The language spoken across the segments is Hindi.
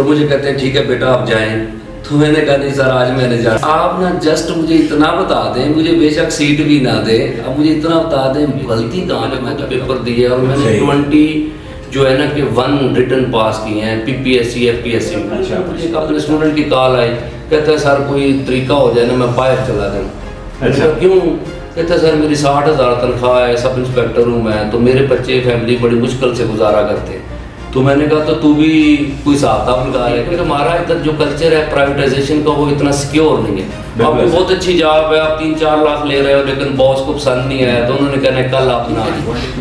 और मुझे कहते हैं ठीक है बेटा आप जाएं। तो मैंने कहा नहीं सर आज मैंने जाना। आप ना जस्ट मुझे इतना बता दें, मुझे बेशक सीट भी ना दे, अब मुझे इतना बता दें गलती कहाँ पे मैंने पेपर दिए और मैंने 20 जो है ना कि 1 रिटर्न पास किए हैं PPSC FPSC। मुझे अपने स्टूडेंट की कॉल आई, कहता है सर कोई तरीका हो जाए ना मैं बाहर चला जाऊँ। अच्छा क्यों? कहता है सर मेरी 60,000 तनख्वाह है, सब इंस्पेक्टर हूँ मैं, तो मेरे बच्चे फैमिली बड़ी मुश्किल से गुजारा करते हैं। तो मैंने कहा तो तू भी कोई हिसाब किताब लगा ले, क्योंकि हमारा इधर जो कल्चर है प्राइवेटाइजेशन का वो इतना सिक्योर नहीं है। आपको बहुत अच्छी जॉब है, आप 3-4 लाख ले रहे हो, लेकिन बॉस को पसंद नहीं आया तो उन्होंने कहना कल आप ना।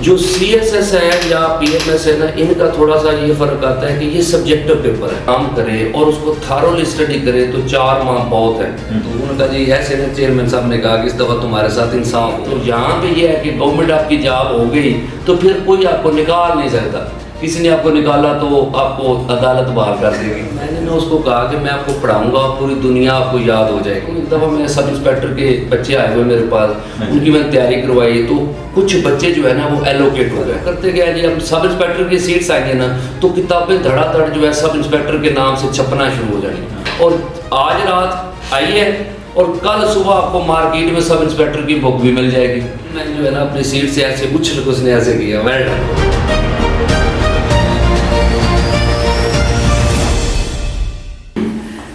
जो CSS है या PMS है ना, इनका थोड़ा सा ये फर्क आता है कि ये सब्जेक्टिव पेपर है, काम करे और उसको थारोली स्टडी करे तो 4 माह बहुत है। तो उन्होंने कहा जी ऐसे ना चेयरमैन साहब ने कहा कि इस दफा तुम्हारे साथ इंसाफ। तो यहाँ पे ये है कि गवर्नमेंट आपकी जॉब हो गई तो फिर कोई आपको निकाल नहीं सकता, किसी ने आपको निकाला तो आपको अदालत बाहर कर देगी। मैंने ना उसको कहा कि मैं आपको पढ़ाऊंगा, पूरी दुनिया आपको याद हो जाएगी। एक दफ़ा मैं सब इंस्पेक्टर के बच्चे आए हुए मेरे पास, उनकी मैंने तैयारी करवाई तो कुछ बच्चे जो है ना वो एलोकेट हो गए। करते गए जी अब सब इंस्पेक्टर की सीट्स आएंगे ना तो किताबें धड़ाधड़ जो है सब इंस्पेक्टर के नाम से छपना शुरू हो जाएंगी। और आज रात आई है और कल सुबह आपको मार्केट में सब इंस्पेक्टर की बुक भी मिल जाएगी। मैंने जो है ना अपनी सीट से ऐसे उछल के उसने ऐसे किया। Well done.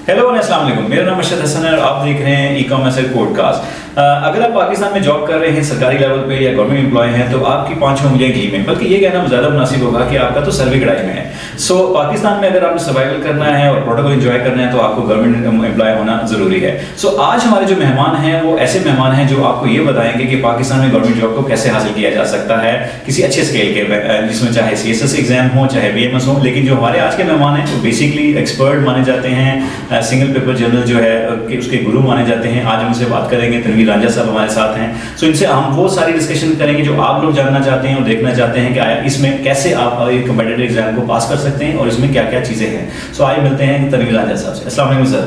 हेलो अस्सलाम वालेकुम, मेरा नाम अरशद हसन है और आप देख रहे हैं ई-कॉमर्स पॉडकास्ट। अगर आप पाकिस्तान में जॉब कर रहे हैं सरकारी लेवल पे या गवर्नमेंट एम्प्लॉय हैं तो आपकी 5 उंगलियां घी में, बल्कि ये कहना ज़्यादा मुनासिब होगा कि आपका तो सर्वे कढ़ाई में है। सो पाकिस्तान में अगर आपने सर्वाइवल करना है और प्रोटोकॉल एंजॉय करना है तो आपको गवर्नमेंट एम्प्लॉय होना ज़रूरी है। सो आज हमारे जो मेहमान हैं वो ऐसे मेहमान हैं जो आपको ये बताएंगे कि पाकिस्तान में गवर्नमेंट जॉब को कैसे हासिल किया जा सकता है किसी अच्छे स्केल के, जिसमें चाहे CSS एग्जाम हो चाहे BMS हो। लेकिन जो हमारे आज के मेहमान हैं वो बेसिकली एक्सपर्ट माने जाते हैं, सिंगल पेपर जनरल जो है कि उसके गुरु माने जाते हैं। आज हम उनसे बात करेंगे। तनवीर रांझा साहब हमारे साथ हैं। सो इनसे हम वो सारी डिस्कशन करेंगे जो आप लोग जानना चाहते हैं और देखना चाहते हैं कि आया इसमें कैसे आप एक कॉम्पिटिटिव एग्जाम को पास कर सकते हैं और इसमें क्या क्या चीज़ें हैं। सो आइए मिलते हैं तनवीर रांझा साहब से। अस्सलाम वालेकुम सर।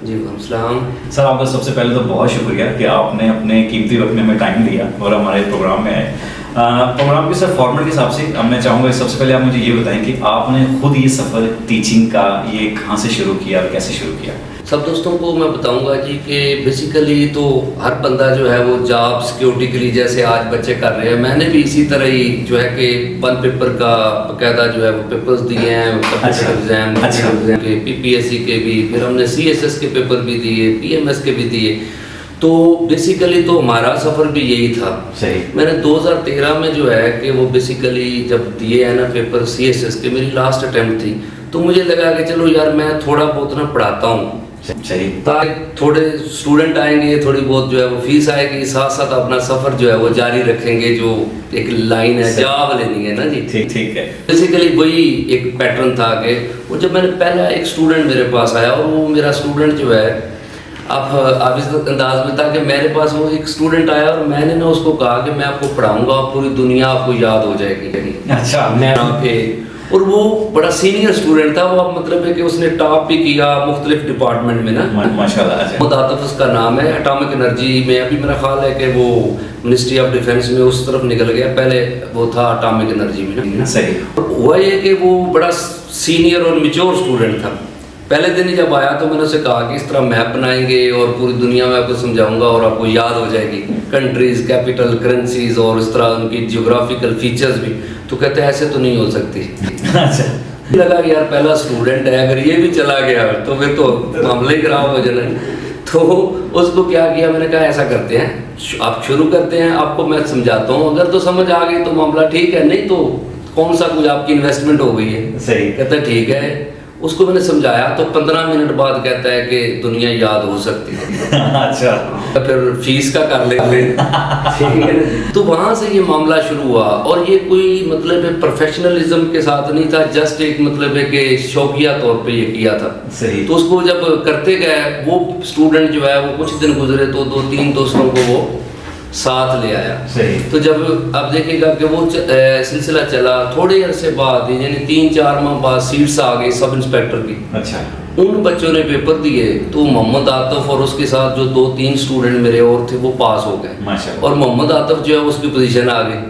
जी अस्सलाम। सर आपका सबसे पहले तो बहुत शुक्रिया कि आपने अपने कीमती वक्त में टाइम दिया और हमारे प्रोग्राम में आए। प्रोग्राम के सर फॉर्मेट के हिसाब से अब मैं चाहूँगा सबसे पहले आप मुझे ये बताएं कि आपने खुद ये सफ़र टीचिंग का ये कहाँ से शुरू किया और कैसे शुरू किया? सब दोस्तों को मैं बताऊंगा जी कि बेसिकली तो हर बंदा जो है वो जॉब सिक्योरिटी के लिए जैसे आज बच्चे कर रहे हैं, मैंने भी इसी तरह ही जो है कि 1 पेपर का बाकायदा जो है वो पेपर्स दिए हैं। एग्जाम के PPSC के भी, फिर हमने CSS के पेपर भी दिए, PMS के भी दिए। तो बेसिकली तो हमारा सफ़र भी यही था। सही। मैंने 2013 में जो है कि वो बेसिकली जब दिए हैं ना पेपर CSS के, मेरी लास्ट अटेम्प्ट थी, तो मुझे लगा कि चलो यार मैं थोड़ा बहुत ना पढ़ाता हूँ सही, ताकि थोड़े स्टूडेंट आएंगे, थोड़ी बहुत जो है वो फीस आएगी, साथ साथ अपना सफ़र जो है वो जारी रखेंगे। जो एक लाइन है जॉब लेनी है ना जी। ठीक है। बेसिकली वही एक पैटर्न था कि वो जब मैंने पहला एक स्टूडेंट मेरे पास आया और वो मेरा स्टूडेंट जो है आप इस अंदाज में था कि मेरे पास वो एक स्टूडेंट आया और मैंने ना उसको कहा कि मैं आपको पढ़ाऊंगा, पूरी दुनिया आपको याद हो जाएगी। अच्छा। मैं पे और वो बड़ा सीनियर स्टूडेंट था। वो मतलब है कि उसने टॉप भी किया मुख्तलिफ डिपार्टमेंट में ना, माशाल्लाह। मोहम्मद आतिफ उसका नाम है। एटॉमिक एनर्जी में अभी मेरा ख्याल है कि वो मिनिस्ट्री ऑफ डिफेंस में उस तरफ निकल गया, पहले वो था एटॉमिक एनर्जी में ना। सही। हुआ ये कि वो बड़ा सीनियर और मैच्योर स्टूडेंट था। पहले दिन ही जब आया तो मैंने उसे कहा कि इस तरह मैप बनाएंगे और पूरी दुनिया में आपको समझाऊंगा और आपको याद हो जाएगी कंट्रीज, कैपिटल, करेंसीज और इस तरह उनकी जियोग्राफिकल फीचर्स भी। तो कहते हैं ऐसे तो नहीं हो सकती। अच्छा। लगा कि यार पहला स्टूडेंट है, अगर ये भी चला गया तो फिर तो मामला ही खराब हो जाना। तो उसको क्या किया, मैंने कहा ऐसा करते हैं आप शुरू करते हैं, आपको मैं समझाता हूँ, अगर तो समझ आ गई तो मामला ठीक है, नहीं तो कौन सा कुछ आपकी इन्वेस्टमेंट हो गई है। सही। कहता है ठीक है। उसको मैंने समझाया तो 15 मिनट बाद कहता है कि दुनिया याद हो सकती है। अच्छा। तो फिर फीस का कर ले। ठीक है। तो वहाँ से ये मामला शुरू हुआ और ये कोई मतलब है प्रोफेशनलिज्म के साथ नहीं था, जस्ट एक मतलब है कि शौकिया तौर पे ये किया था। सही। तो उसको जब करते गए वो स्टूडेंट जो है वो कुछ दिन गुजरे तो 2-3 दोस्तों को वो साथ ले आया। सही। तो जब आप देखिएगा कि वो सिलसिला चला, थोड़े अरसे बाद यानी 3-4 माह बाद सीट्स आ गई सब इंस्पेक्टर की। अच्छा। उन बच्चों ने पेपर दिए तो मोहम्मद आतिफ और उसके साथ जो 2-3 स्टूडेंट मेरे और थे वो पास हो गए माशाल्लाह। और मोहम्मद आतिफ जो है उसकी पोजीशन आ गई।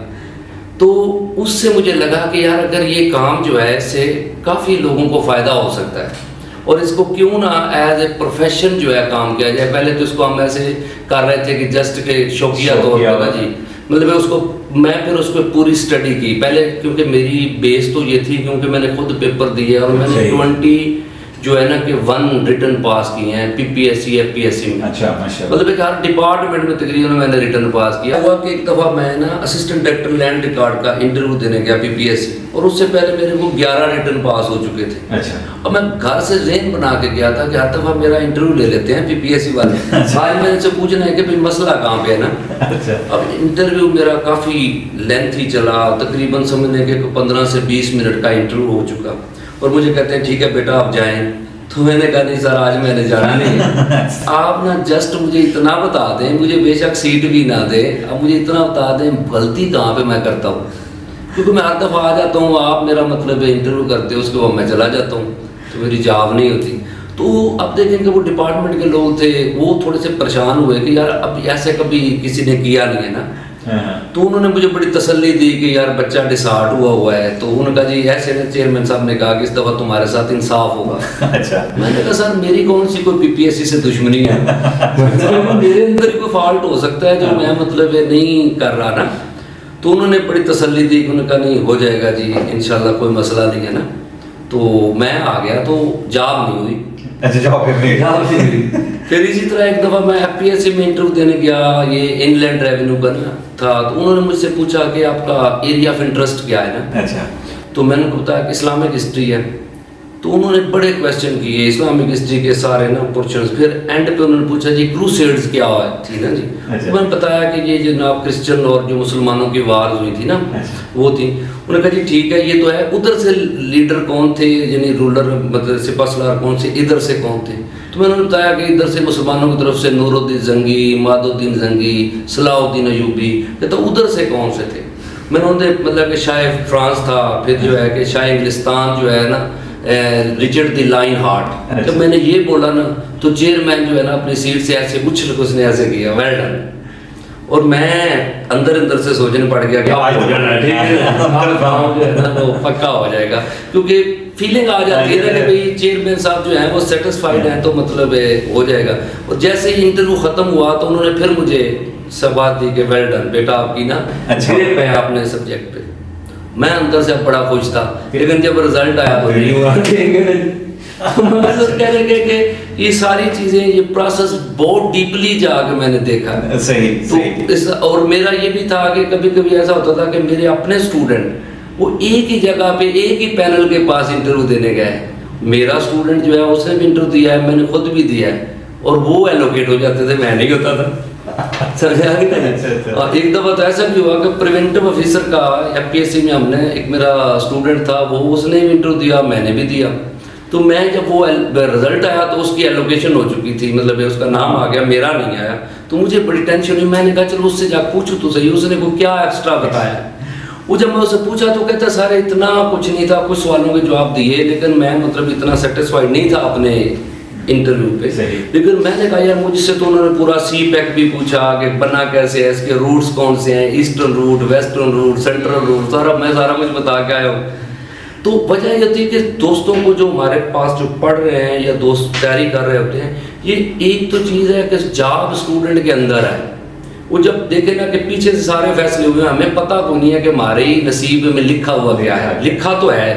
तो उससे मुझे लगा कि यार अगर ये काम जो है इससे काफ़ी लोगों को फ़ायदा हो सकता है। और इसको क्यों ना एज ए प्रोफेशन जो है काम किया जाए। पहले तो इसको हम ऐसे कर रहे थे कि जस्ट के शौकिया तौर पर ना जी, मतलब मैं फिर उसको पूरी स्टडी की पहले, क्योंकि मेरी बेस तो ये थी क्योंकि मैंने खुद पेपर दिए और मैंने 20 जो है ना कि 1 रिटर्न पास किए हैं PPSC FPSC में। अच्छा, माशाल्लाह। मतलब कि हर डिपार्टमेंट में तकरीबन मैंने रिटर्न पास किया। हुआ कि एक दफ़ा मैं ना असिस्टेंट डायरेक्टर लैंड रिकॉर्ड का इंटरव्यू देने गया PPSC, और उससे पहले मेरे को 11 रिटर्न पास हो चुके थे। अच्छा। और मैं घर से ज़हन बना के गया था कि हर दफ़ा मेरा इंटरव्यू ले लेते हैं PPSC वाले। आज मैंने से पूछना है कि भाई मसला कहाँ पे है ना। अच्छा। अब इंटरव्यू मेरा काफ़ी लेंथी चला, तकरीबन समझने के 15 से 20 मिनट का इंटरव्यू हो चुका, और मुझे कहते हैं ठीक है बेटा आप जाएं। तो मैंने कहा नहीं सर आज मैंने जाना नहीं है। आप ना जस्ट मुझे इतना बता दें, मुझे बेशक सीट भी ना दे, अब मुझे इतना बता दें गलती कहाँ पे मैं करता हूँ, क्योंकि मैं हर दफ़ा आ जाता हूँ, आप मेरा मतलब इंटरव्यू करते हो उसके बाद मैं चला जाता हूँ, तो मेरी जॉब नहीं होती। तो अब देखें कि वो डिपार्टमेंट के लोग थे, वो थोड़े से परेशान हुए कि यार अब ऐसे कभी किसी ने किया नहीं है ना। तो उन्होंने मुझे बड़ी तसल्ली दी कि यार बच्चा डिसहार्ट हुआ है। तो उन्होंने कहा जी ऐसे ना, चेयरमैन साहब ने कहा कि इस दफ़ा तुम्हारे साथ इंसाफ होगा। अच्छा। मैंने कहा सर मेरी कौन सी कोई PPSC से दुश्मनी है। मेरे अंदर ही कोई फॉल्ट हो सकता है जो मैं मतलब नहीं कर रहा ना। तो उन्होंने बड़ी तसल्ली दी, उन्होंने कहा नहीं हो जाएगा जी इंशाल्लाह, कोई मसला नहीं है ना। तो मैं आ गया, तो जॉब नहीं हुई। अच्छा, जॉब फिर इसी तरह एक दफ़ा मैं FPSC में इंटरव्यू देने गया, ये इनलैंड रेवेन्यू का था। तो उन्होंने मुझसे पूछा कि आपका एरिया ऑफ इंटरेस्ट क्या है ना। अच्छा। तो मैंने उनको बताया कि इस्लामिक हिस्ट्री है। तो उन्होंने बड़े क्वेश्चन किए इस्लामिक हिस्ट्री के सारे ना पोर्शंस। फिर एंड पे उन्होंने पूछा जी क्रूसेड्स क्या थी ना जी। तो मैंने बताया कि ये जनाब क्रिश्चियन और जो मुसलमानों की वार हुई थी ना, वो थी। उन्होंने कहा जी ठीक है ये तो है, उधर से लीडर कौन थे, यानी रूलर मतलब सिपासलार कौन से, इधर से कौन थे। तो मैंने बताया कि इधर से मुसलमानों की तरफ से नूरुद्दीन जंगी, मादुद्दीन जंगी, सलाहुद्दीन अयूबी, तो उधर से कौन से थे। मैंने उन्हें मतलब कि शाह फ्रांस था, फिर जो है कि शाह इंग्लिस्तान जो है ना रिचर्ड द लाइन हार्ट। जब मैंने ये बोला ना तो चेयरमैन जो है ना अपनी सीट से ऐसे उछल के उसने ऐसे किया वेल डन। और मैं अंदर से सोचने पड़ गया कि आज हो जाना है, ठीक है हमारा काम जो है ना वो पक्का हो जाएगा, क्योंकि फीलिंग आ जाती है ना कि भाई चेयरमैन साहब जो हैं वो सेटिस्फाइड हैं, तो मतलब हो जाएगा। और जैसे ही इंटरव्यू खत्म हुआ तो उन्होंने फिर मुझे सबात दी कि वेल डन बेटा आपकी ना ग्रेड पे अपने सब्जेक्ट पे। मैं अंदर से बड़ा खुश था, लेकिन जब रिजल्ट आया तो नहीं हुआ। तो मैं कह रहे कि ये सारी चीजें, ये प्रोसेस बहुत डीपली जाके मैंने देखा। सही, तो इस और मेरा ये भी था कि कभी कभी ऐसा होता था कि मेरे अपने स्टूडेंट वो एक ही जगह पे एक ही पैनल के पास इंटरव्यू देने गए। मेरा स्टूडेंट जो है उसने भी इंटरव्यू दिया है, मैंने खुद भी दिया है, और वो एलोकेट हो जाते थे, मैं नहीं होता था। समझा कि नहीं। और एक दफ़ा तो ऐसा भी हुआ कि प्रिवेंटिव ऑफिसर का FPSC में हमने, एक मेरा स्टूडेंट था वो, उसने भी इंटरव्यू दिया, मैंने भी दिया। तो मैं जब वो रिजल्ट आया तो उसकी एलोकेशन हो चुकी थी, मतलब उसका नाम आ गया, मेरा नहीं आया। तो मुझे बड़ी टेंशन हुई। मैंने कहा चलो उससे जा पूछूं तो सही, उसने को क्या एक्स्ट्रा बताया। वो जब मैं उससे पूछा तो कहता सारे इतना कुछ नहीं था, कुछ सवालों के जवाब दिए, लेकिन मैं मतलब इतना सेटिस्फाइड नहीं था अपने इंटरव्यू पे। लेकिन मैंने कहा यार मुझसे तो उन्होंने पूरा CPEC भी पूछा कि बना कैसे है, इसके रूट्स कौन से हैं, eastern route, western route, central route, मैं सारा कुछ बता के आया हूँ। तो वजह ये थी कि दोस्तों को जो हमारे पास जो पढ़ रहे हैं या दोस्त तैयारी कर रहे होते हैं, ये एक तो चीज़ है कि जॉब स्टूडेंट के अंदर है। वो जब देखे ना कि पीछे से सारे फैसले हुए, हमें पता तो नहीं है कि हमारे ही नसीब में लिखा हुआ क्या है। लिखा तो है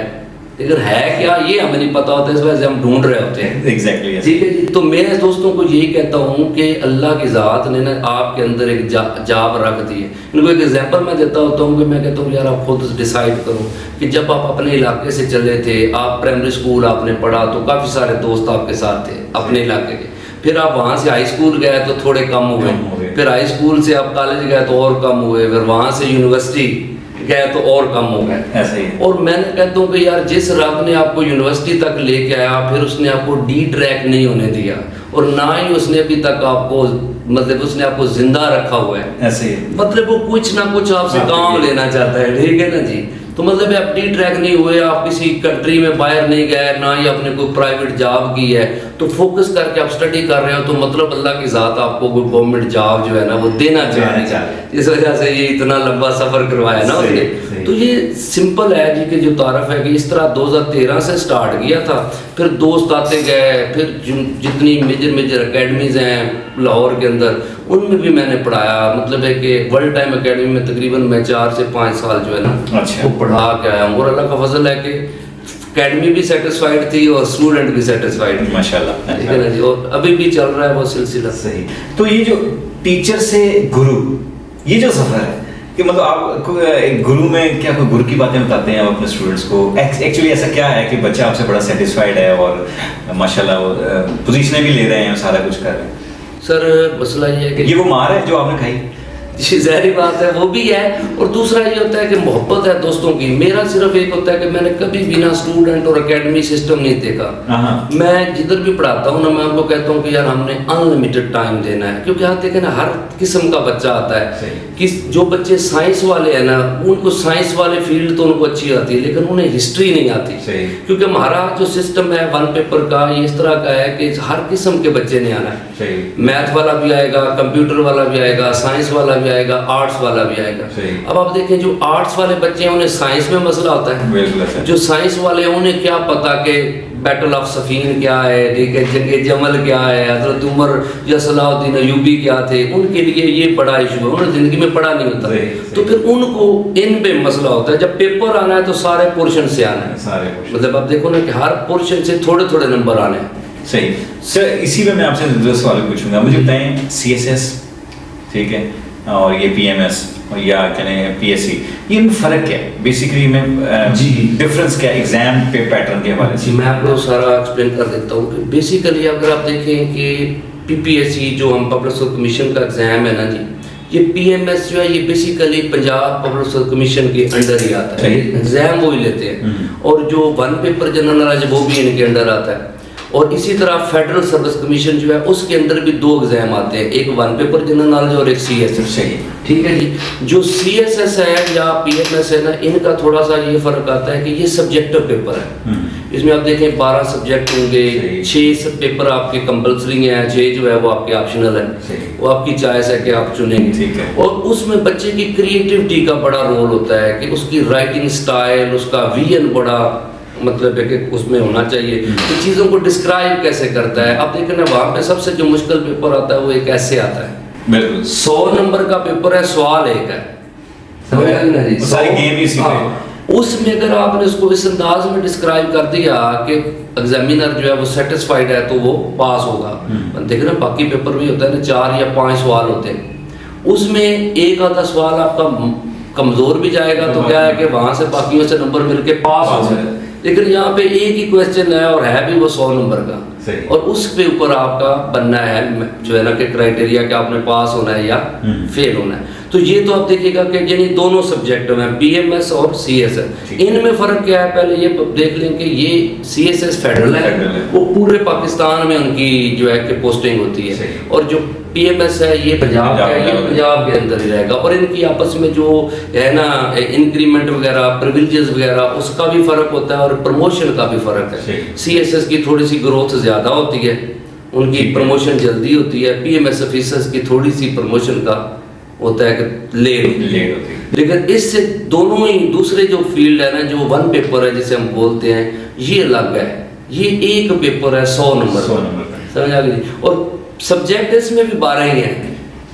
लेकिन है क्या ये हमें नहीं पता होता, इस वजह से हम ढूंढ रहे होते हैं। एग्जैक्टली ठीक है जी। तो मैं दोस्तों को यही कहता हूँ कि अल्लाह की ज़ात ने ना आपके अंदर एक जाब रख दी है। इनको एक एग्जांपल मैं देता होता हूँ कि मैं कहता हूँ यार आप खुद डिसाइड करो कि जब आप अपने इलाके से चले थे, आप प्राइमरी स्कूल आपने पढ़ा तो काफ़ी सारे दोस्त आपके साथ थे अपने इलाके के। फिर आप वहाँ से हाई स्कूल गए तो थोड़े कम हुए, फिर हाई स्कूल से आप कॉलेज गए तो और कम हुए, फिर वहाँ से यूनिवर्सिटी गए तो और कम हो गए। ऐसा ही। और मैंने कहता हूँ कि यार जिस रब ने आपको यूनिवर्सिटी तक लेके आया, फिर उसने आपको D-ट्रैक नहीं होने दिया, और ना ही उसने अभी तक आपको मतलब उसने आपको जिंदा रखा हुआ है। ऐसे ही। मतलब वो कुछ ना कुछ आपसे काम लेना चाहता है, ठीक है ना जी। तो मतलब आप D-ट्रैक नहीं हुए, आप किसी कंट्री में बाहर नहीं गए, ना ही आपने कोई प्राइवेट जॉब की है, तो फोकस करके आप स्टडी कर रहे हो, तो मतलब अल्लाह की ज़ात आपको कोई गवर्नमेंट जॉब जो है ना वो देना चाह रही है। इस वजह से ये इतना लंबा सफ़र करवाया ना उसने। तो ये सिंपल है जी कि जो तारफ है कि इस तरह 2013 से स्टार्ट किया था, फिर दोस्त आते गए, फिर जितनी मेजर एकेडमीज हैं लाहौर के अंदर उनमें भी मैंने पढ़ाया। मतलब है कि वर्ल्ड टाइम एकेडमी में तकरीबन मैं 4 से 5 साल जो है ना अच्छा। वो पढ़ा के आया हूँ, और अल्लाह का फजल है कि एकेडमी भी सेटिस्फाइड थी और स्टूडेंट भी सेटिस्फाइड, माशाल्लाह। ठीक है ना जी, और अभी भी चल रहा है वो सिलसिला। सही। तो ये जो टीचर से गुरु, ये जो सफर है कि मतलब आप एक गुरु में क्या कोई गुरु की बातें बताते हैं आप अपने स्टूडेंट्स को? एक्चुअली ऐसा क्या है कि बच्चा आपसे बड़ा सेटिस्फाइड है और माशाल्लाह वो पोजीशनें भी ले रहे हैं, सारा कुछ कर रहे हैं? सर मसला ये है कि ये वो मार है जो आपने खाई? जी ज़ाहिर बात है वो भी है, और दूसरा ये होता है कि मोहब्बत है दोस्तों की। मेरा सिर्फ एक होता है कि मैंने कभी भी ना स्टूडेंट और एकेडमी सिस्टम नहीं देखा। मैं जिधर भी पढ़ाता हूँ ना, मैं उनको कहता हूँ कि यार हमने अनलिमिटेड टाइम देना है, क्योंकि यहाँ देखें ना हर किस्म का बच्चा आता है। कि जो बच्चे साइंस वाले हैं ना, उनको साइंस वाले फील्ड तो उनको अच्छी आती है, लेकिन उन्हें हिस्ट्री नहीं आती, क्योंकि हमारा जो सिस्टम है 1 पेपर का ये इस तरह का है कि हर किस्म के बच्चे ने आना है। मैथ वाला भी आएगा, कंप्यूटर वाला भी आएगा, साइंस वाला भी आएगा, आर्ट्स वाला भी आएगा। अब आप देखें जो आर्ट्स वाले बच्चे हैं उन्हें साइंस में मसला होता है, जो साइंस वाले हैं उन्हें क्या पता कि बैटल ऑफ सफीन क्या है, ठीक है, जंगे जमल क्या है, हजरत उमर या सलाहुद्दीन अय्यूबी क्या थे, उनके लिए ये बड़ा इशू है, उन्हें जिंदगी में पढ़ा नहीं होता। तो फिर उनको इन पे मसला होता है। जब पेपर आना है तो सारे पोर्शन से आना है, मतलब आप देखो ना कि हर पोर्शन से थोड़े थोड़े नंबर आने हैं। सही सर, इसी में मैं आपसे दूसरा सवाल पूछूंगा। मुझे बताएं CSS, ठीक है, और ये PMS और या कहें PSC, ये इनमें फ़र्क क्या है बेसिकली में? जी डिफरेंस क्या है एग्जाम पे पैटर्न के हवाले से? मैं आपको सारा एक्सप्लेन कर देता हूँ कि बेसिकली अगर आप देखें कि PPSC जो हम पब्लिक सर्विस कमीशन का एग्जाम है ना जी, ये PMS जो है ये basically Punjab public service commission के अंडर ही आता है, एग्जाम वो ही लेते हैं, और जो 1 पेपर जनरल नॉलेज वो भी इनके अंडर आता है। और इसी तरह फेडरल सर्विस कमीशन जो है उसके अंदर भी 2 एग्जाम आते हैं, एक 1 पेपर जनरल नॉलेज और एक CSS। ठीक है जी। जो CSS है या PMS है ना, इनका थोड़ा सा ये फर्क आता है कि ये सब्जेक्टिव पेपर है। इसमें आप देखें 12 सब्जेक्ट होंगे, 6 पेपर आपके कंपल्सरी हैं, 6 जो है वो आपके ऑप्शनल है, वो आपकी चॉइस है कि आप चुनेंगे। और उसमें बच्चे की क्रिएटिविटी का बड़ा रोल होता है कि उसकी राइटिंग स्टाइल, उसका विजन बड़ा मतलब है कि उसमें होना चाहिए कि चीज़ों को डिस्क्राइब कैसे करता है। अब देखें ना वहाँ पे सबसे जो मुश्किल पेपर आता है वो एक ऐसे आता है, बिल्कुल 100 नंबर का पेपर है, सवाल एक है, समझ आए ना जी, सारी गेम ही सीखे। उसमें अगर आपने उसको इस अंदाज में डिस्क्राइब कर दिया कि एग्जामिनर जो है वो सेटिस्फाइड है तो वो पास होगा। देखना बाकी पेपर भी होता है ना 4 या 5 सवाल होते हैं, उसमें एक आधा सवाल आपका कमजोर भी जाएगा तो क्या है कि वहां से बाकियों से नंबर मिलके पास हो जाए। लेकिन यहाँ पे एक ही क्वेश्चन है और है भी वो 100 नंबर का, और उस पे ऊपर आपका बनना है जो है ना कि क्राइटेरिया कि आपने पास होना है या फेल होना है। तो ये तो आप देखिएगा कि यानी दोनों सब्जेक्ट में PMS और CSS, इनमें फ़र्क क्या है पहले ये देख लें कि ये CSS फेडरल है, वो पूरे पाकिस्तान में उनकी जो है कि पोस्टिंग होती है, और जो PMS है ये पंजाब का है, ये पंजाब के अंदर ही रहेगा। और इनकी आपस में जो है ना इंक्रीमेंट वगैरह, प्रिविलेजेस वगैरह, उसका भी फ़र्क होता है और प्रमोशन का भी फ़र्क है। CSS की थोड़ी सी ग्रोथ ज़्यादा होती है, उनकी प्रमोशन जल्दी होती है। PMS ऑफिसर्स की थोड़ी सी प्रमोशन का होता है कि लेट होती है। लेकिन इससे दोनों ही दूसरे जो फील्ड है ना, जो 1 पेपर है जिसे हम बोलते हैं, ये अलग है। ये एक पेपर है 100 नंबर का, समझ आ गई। और सब्जेक्ट इसमें भी 12 ही हैं,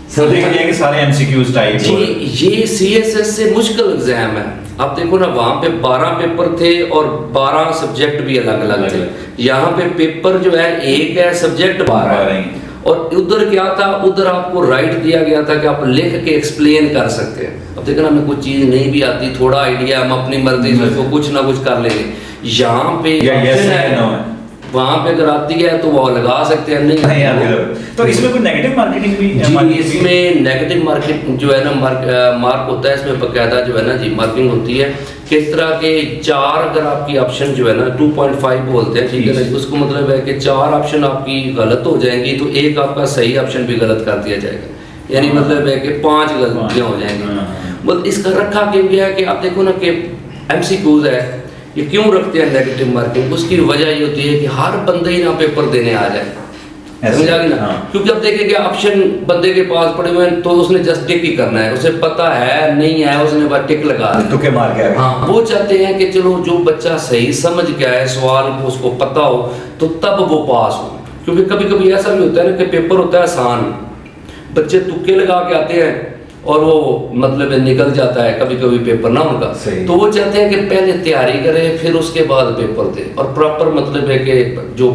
कि सारे MCQs टाइप। जी ये CSS से मुश्किल एग्जाम है। आप देखो ना वहाँ पे 12 पेपर थे और 12 सब्जेक्ट भी अलग अलग थे। यहाँ पे पेपर जो है एक है, सब्जेक्ट 12 है। और उधर क्या था, उधर आपको राइट दिया गया था कि आप लिख के एक्सप्लेन कर सकते हैं। अब देखो ना हमें कुछ चीज़ नहीं भी आती, थोड़ा आइडिया हम अपनी मर्जी से उसको कुछ ना कुछ कर लेंगे। यहाँ पे वहाँ पे अगर आती है तो वो लगा सकते हैं, नहीं तो इसमें कोई नेगेटिव मार्केटिंग भी? जी इसमें नेगेटिव मार्केट जो है ना मार्क होता है, इसमें बकायदा जो है ना जी मार्किंग होती है। किस तरह के 4 अगर आपकी ऑप्शन जो है ना 2.5 बोलते हैं, ठीक है ना, उसको मतलब है कि 4 ऑप्शन आपकी गलत हो जाएंगी तो एक आपका सही ऑप्शन भी गलत कर दिया जाएगा, यानी मतलब है कि 5 गलतियाँ हो जाएंगी। मतलब इसका रखा क्यों गया है कि आप देखो ना कि MCQs है, ये क्यों रखते हैं नेगेटिव मार्किंग? उसकी वजह ये होती है कि हर बंदे ही ना पेपर देने आ जाए, समझ आ गई ना। हाँ। क्योंकि अब देखेंगे ऑप्शन बंदे के पास पड़े हुए हैं तो उसने जस्ट टिक ही करना है, उसे पता है नहीं है, उसने बस टिक लगा दिया। तुक्के मार के आ गए। हाँ, वो चाहते हैं कि चलो जो बच्चा सही समझ के आए सवाल को, उसको पता हो तो तब वो पास हो। क्योंकि कभी कभी ऐसा भी होता है ना कि पेपर होता है आसान, बच्चे तुक्के लगा के आते हैं और वो मतलब निकल जाता है कभी कभी पेपर ना उनका। तो वो चाहते हैं कि पहले तैयारी करें फिर उसके बाद पेपर दे, और प्रॉपर मतलब है कि जो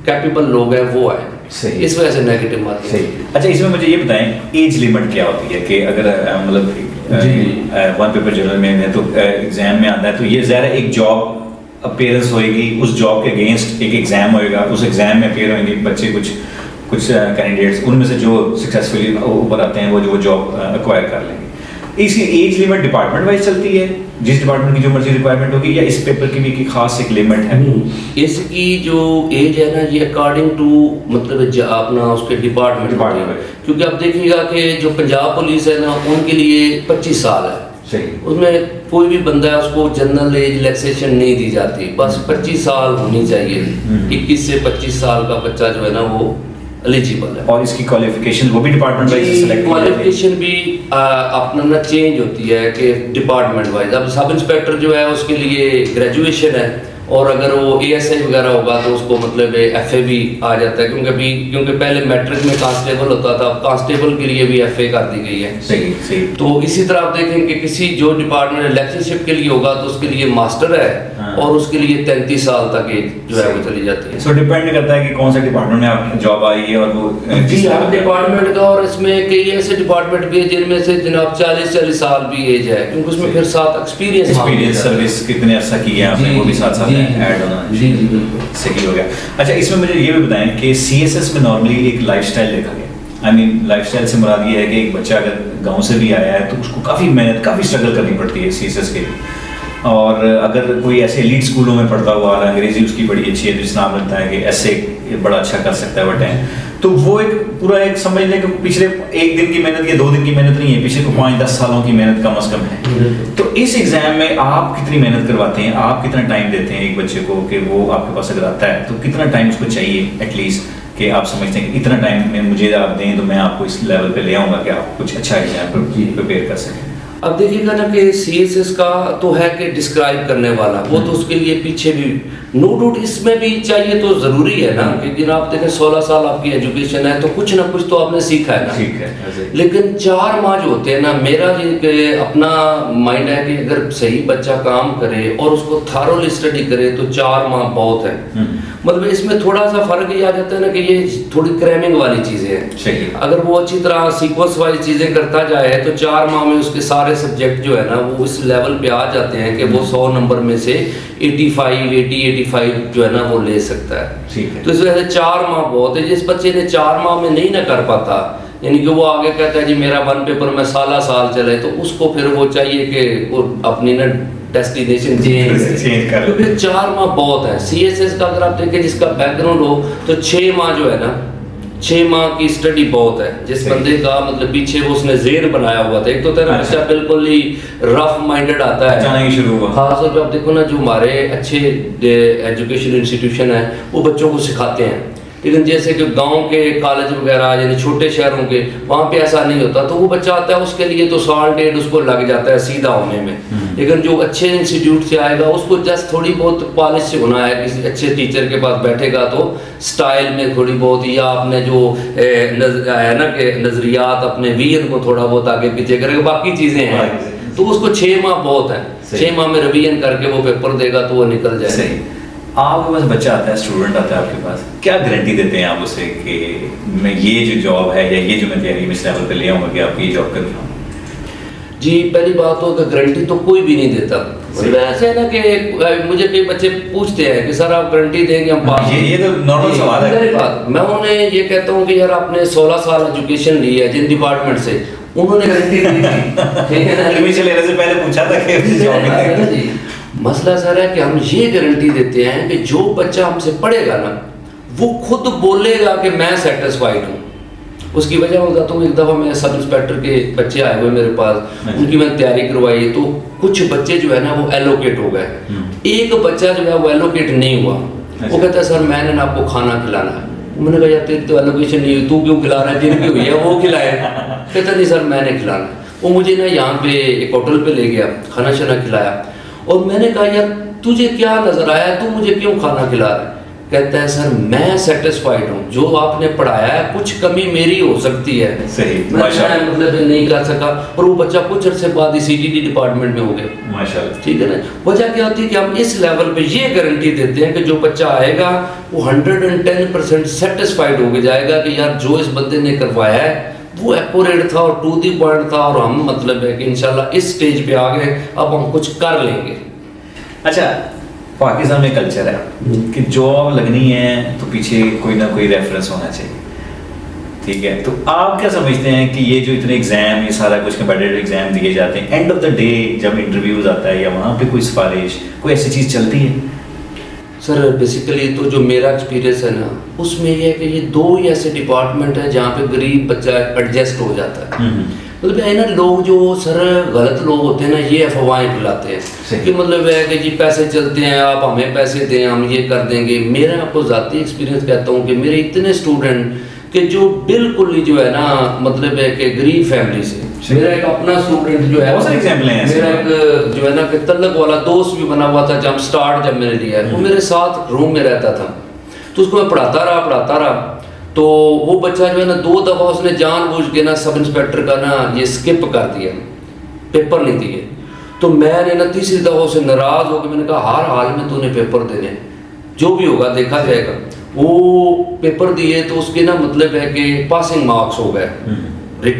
कैपेबल लोग हैं वो आए। सही। इस वजह से नेगेटिव मार्किंग। सही। अच्छा, इसमें मुझे ये बताएं एज लिमिट क्या होती है कि अगर मतलब वन पेपर जनरल में है तो एग्जाम में आता है तो ये ज़ाहिर है एक जॉब अपेयरेंस होएगी, उस जॉब के अगेंस्ट एक एग्जाम होएगा, उस एग्जाम में अपेयर होंगे बच्चे, कुछ कैंडिडेट्स उनमें से जो सक्सेसफुली ऊपर आते हैं वो जो जॉब एक्वायर कर लेंगे। इसकी एज लिमिट डिपार्टमेंट वाइज चलती है, जिस डिपार्टमेंट की जो मर्जी रिक्वायरमेंट होगी, या इस पेपर की भी की खास एक लिमिट है? इसकी जो एज है ना ये अकॉर्डिंग टू मतलब अपना उसके डिपार्टमेंट, क्योंकि आप देखिएगा कि जो पंजाब पुलिस है ना उनके लिए 25 साल है। सही। उसमें कोई भी बंदा है उसको जनरल एज रिलैक्सेशन नहीं दी जाती, बस 25 साल होनी चाहिए। 21 से 25 साल का बच्चा जो है ना वो एलिजिबल है। और इसकी क्वालिफिकेशन वो भी डिपार्टमेंट वाइज सेलेक्ट, क्वालिफिकेशन भी अपना ना चेंज होती है कि डिपार्टमेंट वाइज। अब सब इंस्पेक्टर जो है उसके लिए ग्रेजुएशन है, और अगर वो ASI वगैरह होगा तो उसको मतलब FA भी आ जाता है, क्योंकि पहले मैट्रिक में कांस्टेबल होता था, अब कांस्टेबल के लिए भी FA कर दी गई है। सही सही। तो इसी तरह आप देखें कि किसी जो डिपार्टमेंट इलेक्शनशिप के लिए होगा तो उसके लिए मास्टर है। हाँ। और उसके लिए 33 साल तक जो है वो चली जाती है। सो डिपेंड करता है कि कौन सा डिपार्टमेंट में आप जॉब आई है और वो जी हर डिपार्टमेंट का। और इसमें कई ऐसे डिपार्टमेंट भी है जिनमें से जनाब 40 साल भी एज है, क्योंकि उसमें फिर साथ एक्सपीरियंस सर्विस कितने अर्सा की है आपने वो भी साथ ऐड होना। जी जी बिल्कुल सही हो गया। अच्छा, इसमें मुझे ये भी बताएं कि CSS में नॉर्मली एक लाइफस्टाइल देखा गया। आई मीन लाइफस्टाइल से मुराद ये है कि एक बच्चा अगर गांव से भी आया है तो उसको काफ़ी मेहनत, काफ़ी स्ट्रगल करनी पड़ती है CSS के लिए। और अगर कोई ऐसे एलीट स्कूलों में पढ़ता हुआ और अंग्रेजी उसकी बड़ी अच्छी है, जिस नाम लगता है कि ऐसे बड़ा अच्छा कर सकता है बट है, तो वो एक पूरा एक समझ लें कि पिछले एक दिन की मेहनत या 2 दिन की मेहनत नहीं है, पिछले को 5-10 सालों की मेहनत कम से कम है। तो इस एग्जाम में आप कितनी मेहनत करवाते हैं, आप कितना टाइम देते हैं एक बच्चे को कि वो आपके पास अगर आता है तो कितना टाइम उसको चाहिए एटलीस्ट कि आप समझते हैं कि इतना टाइम में मुझे आप दें तो मैं आपको इस लेवल पे ले आऊँगा कि आप कुछ अच्छा एग्जाम प्रिपेयर कर सकें? अब देखिएगा ना कि CSS का तो है कि डिस्क्राइब करने वाला, वो तो उसके लिए पीछे भी नो डाउट इसमें भी चाहिए तो ज़रूरी है ना, क्योंकि आप देखें 16 साल आपकी एजुकेशन है तो कुछ ना कुछ तो आपने सीखा है ना। ठीक है। लेकिन 4 माह जो होते हैं ना, मेरा ये अपना माइंड है कि अगर सही बच्चा काम करे और उसको थारोली स्टडी करे तो 4 माह बहुत है। मतलब इसमें थोड़ा सा फर्क ये आ जाता है ना कि ये थोड़ी क्रैमिंग वाली चीज़ें हैं। अगर वो अच्छी तरह सीक्वेंस वाली चीज़ें करता जाए तो 4 माह में उसके सारे सब्जेक्ट जो है ना वो इस लेवल पे आ जाते हैं कि वो 100 नंबर में से 85 जो है ना वो ले सकता है। ठीक है। तो इस वजह से 4 माह बहुत है। जिस बच्चे ने 4 माह में नहीं ना कर पाता, यानी कि वो आगे कहता है जी मेरा 1 पेपर में साल चले, तो उसको फिर वो चाहिए कि वो अपनी ना डेस्टिनेशन चेंज कर, क्योंकि 4 माह बहुत है। CSS का अगर आप देखें जिसका बैकग्राउंड हो तो 6 माह जो है ना, 6 माह की स्टडी बहुत है। जिस बंदे का मतलब पीछे वो उसने ज़ेर बनाया हुआ था, एक तो तेरा बच्चा बिल्कुल ही रफ माइंडेड आता है, अचानक ही शुरू हुआ। खास तौर पे आप देखो ना जो हमारे अच्छे एजुकेशन इंस्टीट्यूशन है वो बच्चों को सिखाते हैं, लेकिन जैसे कि गांव के कॉलेज वगैरह यानी छोटे शहरों के वहाँ पे ऐसा नहीं होता। तो वो बच्चा आता है उसके लिए तो 1.5 साल उसको लग जाता है सीधा होने में। लेकिन जो अच्छे इंस्टीट्यूट से आएगा उसको जस्ट थोड़ी बहुत पॉलिश होना है, किसी अच्छे टीचर के पास बैठेगा तो स्टाइल में थोड़ी बहुत, या आपने जो है ना कि नज़रियात अपने विजन को थोड़ा बहुत आगे पीछे करेगा, बाकी चीज़ें हैं। तो उसको 6 माह बहुत है। 6 माह में रिवीजन करके वो पेपर देगा तो वो निकल जाएगा। आपके पास बच्चा आता है, स्टूडेंट आता है आपके पास, क्या गारंटी देते हैं आप उसे कि मैं ये जो जॉब है या ये जो मैं तैयारी में इस लेवल पे ले आऊँगा कि आप ये जॉब कर पाऊँ? जी पहली बात तो गारंटी तो कोई भी नहीं देता। मतलब ऐसे है ना कि मुझे कई बच्चे पूछते हैं कि सर आप गारंटी देंगे हम पास? ये तो नॉर्मल सवाल है। बात मैं उन्हें ये कहता हूँ कि यार आपने 16 साल एजुकेशन ली है जिन डिपार्टमेंट से, उन्होंने गारंटी दी थी। एडमिशन लेने से पहले पूछा था कि जॉब मिलेगी। मसला सर है कि हम ये गारंटी देते हैं कि जो बच्चा हमसे पढ़ेगा ना वो खुद बोलेगा कि मैं सेटिस्फाइड हूँ। उसकी वजह मैं बताता हूँ, एक दफ़ा मैं सब इंस्पेक्टर के बच्चे आए हुए मेरे पास, उनकी मैंने तैयारी करवाई तो कुछ बच्चे जो है ना वो एलोकेट हो गए। एक बच्चा जो है वो एलोकेट नहीं हुआ। वो कहता है सर मैंने ना आपको खाना खिलाना है। मैंने कहा यार तेरी तो एलोकेशन नहीं हुई, तू क्यों खिला रहा है, जिनकी हुई है वो खिलाए। कहता नहीं सर मैंने खिलाना। वो मुझे ना यहाँ पे एक होटल पे ले गया, खाना शाना खिलाया, और मैंने कहा यार तुझे क्या नजर आया, तू मुझे क्यों खाना खिला रहा है? कहता है सर मैं सेटिस्फाइड हूँ, जो आपने पढ़ाया है कुछ कमी मेरी हो सकती है। सही, मैं माशाल्लाह। मतलब नहीं कर सका, और वो बच्चा कुछ अर्से बाद ही CTD डिपार्टमेंट में हो गया। माशाल्लाह। ठीक है ना। वजह क्या होती है कि हम इस लेवल पे ये गारंटी देते हैं कि जो बच्चा आएगा वो 110% सेटिस्फाइड होकर जाएगा कि यार जो इस बंदे ने करवाया है वो एक्यूरेट था और टू दी पॉइंट था, और हम मतलब है कि इंशाल्लाह इस स्टेज पे आ गए, अब हम कुछ कर लेंगे। अच्छा, पाकिस्तान में कल्चर है कि जॉब लगनी है तो पीछे कोई ना कोई रेफरेंस होना चाहिए, ठीक है? तो आप क्या समझते हैं कि ये जो इतने एग्जाम, ये सारा कुछ कंपेटिटिव एग्जाम दिए जाते हैं, एंड ऑफ द डे जब इंटरव्यूज आता है या वहाँ पे कोई सिफारिश, कोई ऐसी चीज़ चलती है? सर बेसिकली तो जो मेरा एक्सपीरियंस है ना, उसमें ये है कि ये दो ही ऐसे डिपार्टमेंट है जहाँ पे गरीब बच्चा एडजस्ट हो जाता है। मतलब है ना, लोग जो सर गलत लोग होते हैं ना, ये अफवाहें फैलाते हैं कि मतलब है कि जी पैसे चलते हैं, आप हमें पैसे दें हम ये कर देंगे। मेरा आपको ज़ाती एक्सपीरियंस कहता हूँ कि मेरे इतने स्टूडेंट कि जो बिल्कुल ही जो है ना, मतलब है कि गरीब फैमिली से, मेरा एक अपना स्टूडेंट जो है, बहुत सारे एग्जाम्पल हैं ऐसे। मेरा एक जो है ना कि तल्लक वाला दोस्त भी बना हुआ था जब मैंने लिया है, वो मेरे साथ रूम में रहता था, तो उसको मैं पढ़ाता रहा। तो वो बच्चा जो है ना 2 दफ़ा उसने जानबूझ के ना सब इंस्पेक्टर का ना ये स्किप कर दिया, पेपर नहीं दिए। तो मैंने ना तीसरी दफ़ा उसे नाराज़ होकर मैंने कहा हर हाल में तूने पेपर देने, जो भी होगा देखा जाएगा। वो पेपर दिए तो उसके ना मतलब है कि पासिंग मार्क्स हो गए,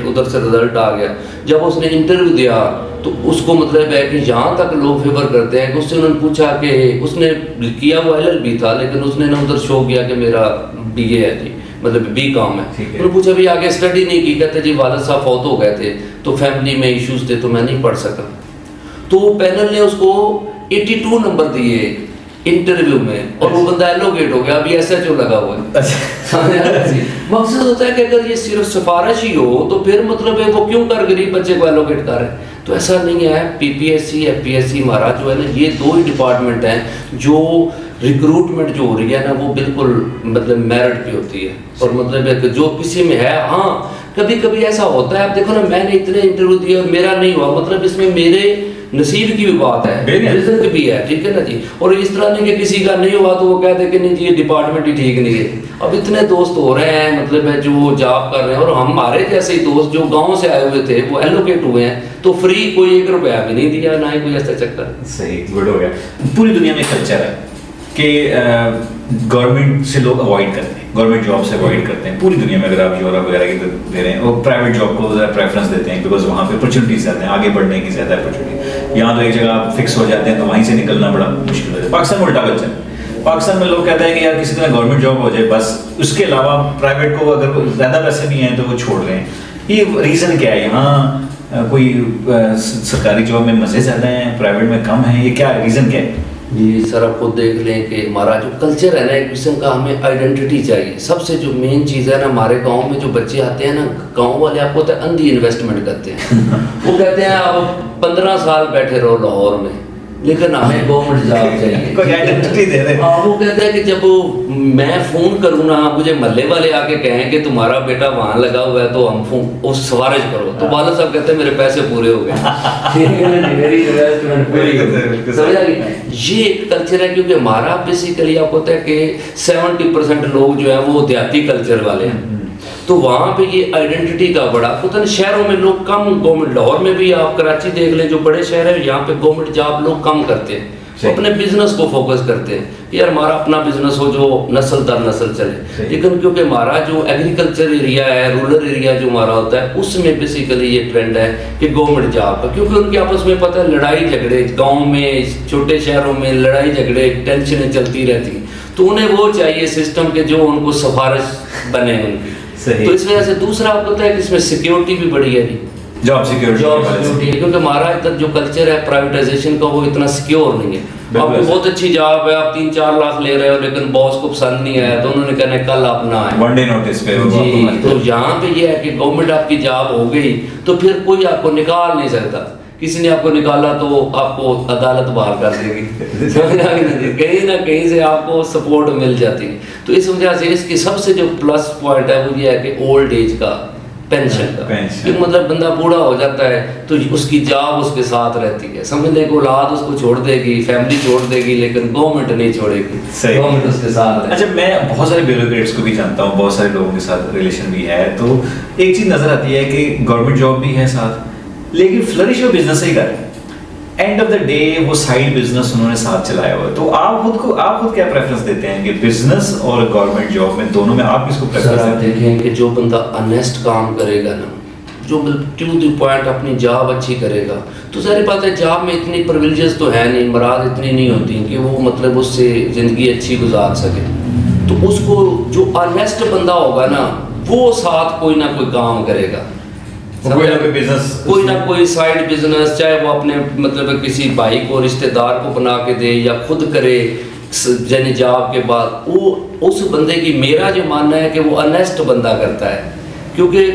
उधर से रिजल्ट आ गया। जब उसने इंटरव्यू दिया तो उसको मतलब है कि यहाँ तक लोग फेवर करते हैं कि उससे उन्होंने पूछा कि उसने किया वो LLB था, लेकिन उसने ना उधर शो किया कि मेरा BA है जी, मतलब BCom है। उन्होंने पूछा भी आगे स्टडी नहीं की, कहते जी वालिद साहब फौत हो गए थे तो फैमिली में इश्यूज थे तो मैं नहीं पढ़ सका। तो पैनल ने उसको 82 नंबर दिए इंटरव्यू में, और वो बंदा एलोकेट हो गया, अभी SHO लगा हुआ है। मकसद होता है कि अगर ये सिर्फ सिफारिश ही हो तो फिर मतलब है वो क्यों कर गरीब बच्चे को एलोकेट कर रहे हैं? तो ऐसा नहीं है। PPSC FPSC हमारा जो है ना, ये 2 ही डिपार्टमेंट हैं जो रिक्रूटमेंट जो हो रही है ना वो बिल्कुल मतलब मेरिट पे होती है, और मतलब है कि जो किसी में है। हाँ कभी कभी ऐसा होता है, आप देखो ना मैंने इतने इंटरव्यू दिए और मेरा नहीं हुआ, मतलब इसमें मेरे नसीब की भी बात है, रिजल्ट भी है, ठीक है ना जी। और इस तरह नहीं कि किसी का नहीं हुआ तो वो कहते कि नहीं जी ये डिपार्टमेंट ही ठीक नहीं है। अब इतने दोस्त हो रहे हैं मतलब है जो जॉब कर रहे हैं, और हमारे जैसे ही दोस्त जो गांव से आए हुए थे वो एलोकेट हुए हैं, तो फ्री कोई 1 रुपया भी नहीं दिया, ना ही कोई ऐसा चक्कर। सही, गुड हो गया। पूरी दुनिया में कल्चर है कि गवर्नमेंट से लोग अवॉइड करते हैं, गवर्नमेंट जॉब से अवॉइड करते हैं। पूरी दुनिया में अगर आप यूरोप वगैरह की दे रहे हैं, वो प्राइवेट जॉब को ज़्यादा प्रेफरेंस देते हैं बिकॉज वहाँ पे अपॉर्चुनिटीज ज़्यादा हैं, आगे बढ़ने की ज़्यादा अपॉर्चुनिटी। यहाँ तो एक जगह आप फिक्स हो जाते हैं तो वहीं से निकलना बड़ा मुश्किल है। पाकिस्तान में उल्टा कल्चर, पाकिस्तान में लोग कहते हैं कि यार किसी तरह गवर्नमेंट जॉब हो जाए बस, उसके अलावा प्राइवेट को अगर ज़्यादा पैसे भी हैं तो वो छोड़ रहे हैं। ये रीज़न क्या है? यहाँ कोई सरकारी जॉब में मज़े ज़्यादा हैं, प्राइवेट में कम है, ये क्या रीज़न क्या है? जी सर आप खुद देख लें कि हमारा जो कल्चर है ना, एक किस्म का हमें आइडेंटिटी चाहिए। सबसे जो मेन चीज़ है ना, हमारे गांव में जो बच्चे आते हैं ना, गांव वाले आपको पता है अंधी इन्वेस्टमेंट करते हैं। वो कहते हैं आप 15 साल बैठे रहो लाहौर में, लेकिन हमें गवर्नमेंट जॉब चाहिए, कोई आइडेंटिटी दे रहे हैं। वो कहते हैं कि जब मैं फ़ोन करूँ ना, मुझे मोहल्ले वाले आके कहें कि तुम्हारा बेटा वहाँ लगा हुआ है तो हम फ़ोन उस सिफारिश करो, तो वाला साहब कहते हैं मेरे पैसे पूरे हो गए, मेरी इन्वेस्टमेंट पूरी। समझा कि ये एक कल्चर है, क्योंकि हमारा बेसिकली आपको पता है कि 70% लोग जो है वो देहाती कल्चर वाले हैं, तो वहाँ पे ये आइडेंटिटी का बड़ा पता नहीं। शहरों में लोग कम गवर्नमेंट, लाहौर में भी आप कराची देख लें जो बड़े शहर है, यहाँ पे गवर्नमेंट जॉब लोग कम करते हैं, अपने बिजनेस को फोकस करते हैं कि यार हमारा अपना बिजनेस हो जो नस्ल दर नस्ल चले। लेकिन क्योंकि हमारा जो एग्रीकल्चर एरिया है, रूरल एरिया जो हमारा होता है, उसमें बेसिकली ये ट्रेंड है कि गवर्नमेंट जॉब का, क्योंकि उनके आपस में पता है लड़ाई झगड़े, गाँव में छोटे शहरों में लड़ाई झगड़े टेंशनें चलती रहती, तो उन्हें वो चाहिए सिस्टम के जो उनको सिफारिश बने उनकी। तो इस वजह से दूसरा आपको पता है कि इसमें सिक्योरिटी भी बढ़ी है, जॉब सिक्योरिटी है, क्योंकि हमारा इधर जो कल्चर है प्राइवेटाइजेशन का वो इतना सिक्योर नहीं है। आपको बहुत अच्छी जॉब है, आप 3-4 लाख ले रहे हो, लेकिन बॉस को पसंद नहीं आया तो उन्होंने कहना कल आप ना आए, 1 डे नोटिस पे जी। तो यहाँ पे ये है कि गवर्नमेंट आपकी जॉब हो गई तो फिर कोई आपको निकाल नहीं सकता किसी ने आपको निकाला तो आपको अदालत बहाल कर देगी। समझ आ गई ना जी? कहीं ना कहीं से आपको सपोर्ट मिल जाती है। तो इस वजह से इसकी सबसे जो प्लस पॉइंट है वो ये है कि ओल्ड एज का पेंशन का, कि मतलब बंदा बूढ़ा हो जाता है तो उसकी जॉब उसके साथ रहती है, समझ ले औलाद उसको छोड़ देगी, फैमिली छोड़ देगी, लेकिन गवर्नमेंट नहीं छोड़ेगी, गवर्नमेंट उसके साथ है। अच्छा, मैं बहुत सारे ब्यूरोक्रेट्स को भी जानता हूँ, बहुत सारे लोगों के साथ रिलेशन भी है, तो एक चीज नजर आती है कि गवर्नमेंट जॉब भी है साथ, लेकिन फ्लरिश वो बिजनेस ही कर रहे हैं। एंड ऑफ द डे वो साइड बिजनेस उन्होंने साथ चलाया हुआ है। तो आप खुद क्या प्रेफरेंस देते हैं कि बिजनेस और गवर्नमेंट जॉब में, दोनों में आप किसको प्रेफरेंस देते हैं? देखें कि जो बंदा ऑनेस्ट काम करेगा ना, जो टू द पॉइंट अपनी जॉब अच्छी करेगा, तो सारी बात है जॉब में इतनी प्रिविलेजेस तो है नहीं, मराद इतनी नहीं होती कि वो मतलब उससे ज़िंदगी अच्छी गुजार सके। तो उसको जो ऑनेस्ट बंदा होगा ना, वो साथ कोई ना कोई काम करेगा, कोई ना कोई साइड बिजनेस, चाहे वो अपने मतलब किसी भाई को रिश्तेदार को बना के दे या खुद करे यानी जॉब के बाद, वो उस बंदे की, मेरा जो मानना है कि वो ऑनेस्ट बंदा करता है, क्योंकि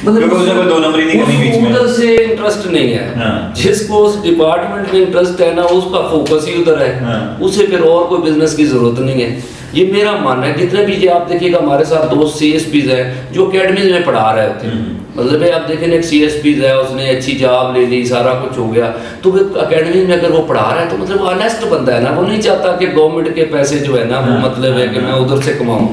मतलब दो नंबरी नहीं करनी बीच में, उधर से इंटरेस्ट नहीं है। हाँ। जिसको उस डिपार्टमेंट में इंटरेस्ट है ना, उसका फोकस ही उधर है। हाँ। उसे फिर और कोई बिजनेस की जरूरत नहीं है, ये मेरा मानना है। जितने भी ये आप देखिएगा हमारे साथ दोस्त CSPs हैं जो अकेडमीज में पढ़ा रहे होते हैं, मतलब आप देखें एक CSPs है, उसने अच्छी जॉब ले ली, सारा कुछ हो गया, तो वो अकेडमी में अगर वो पढ़ा रहा है तो मतलब वो ऑनेस्ट बंदा है ना, वो नहीं चाहता कि गवर्नमेंट के पैसे जो है ना वो मतलब है कि मैं उधर से कमाऊं,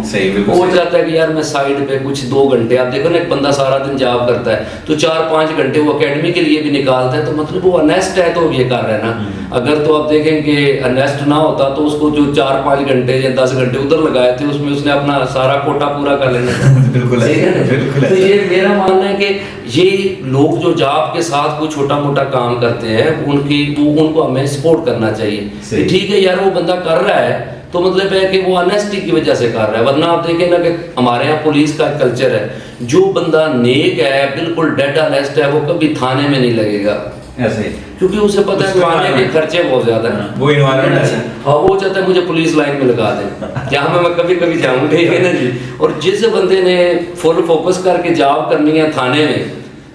वो चाहता है कि यार मैं साइड पे कुछ 2 घंटे, आप देखो ना एक बंदा सारा दिन जॉब करता है तो 4-5 घंटे वो अकेडमी के लिए भी निकालता है, तो मतलब वो ऑनेस्ट है तो ये कर रहा है ना। अगर तो आप देखें कि ऑनेस्ट ना होता तो उसको जो 4-5 घंटे या 10 घंटे उधर लगाए थे उसमें उसने अपना सारा कोटा पूरा कर लेना था। बिल्कुल है। तो ये मेरा मानना है कि ये लोग जो जॉब के साथ कोई छोटा मोटा काम करते हैं उनको हमें सपोर्ट करना चाहिए। ठीक है यार, वो बंदा कर रहा है तो मतलब है कि वो ऑनेस्टी की वजह से कर रहा है, वरना आप देखें ना कि हमारे यहाँ पुलिस का कल्चर है, जो बंदा नेक है बिल्कुल डेड ऑनेस्ट है वो कभी थाने में नहीं लगेगा ऐसे, क्योंकि उसे पता है थाने के खर्चे बहुत ज्यादा हैं, वो एनवायरनमेंट है। हाँ, वो चाहता है मुझे पुलिस लाइन में लगा दे जहाँ मैं कभी कभी जाऊंगा, ठीक है ना जी। और जिस बंदे ने फुल फोकस करके जॉब करनी है थाने में,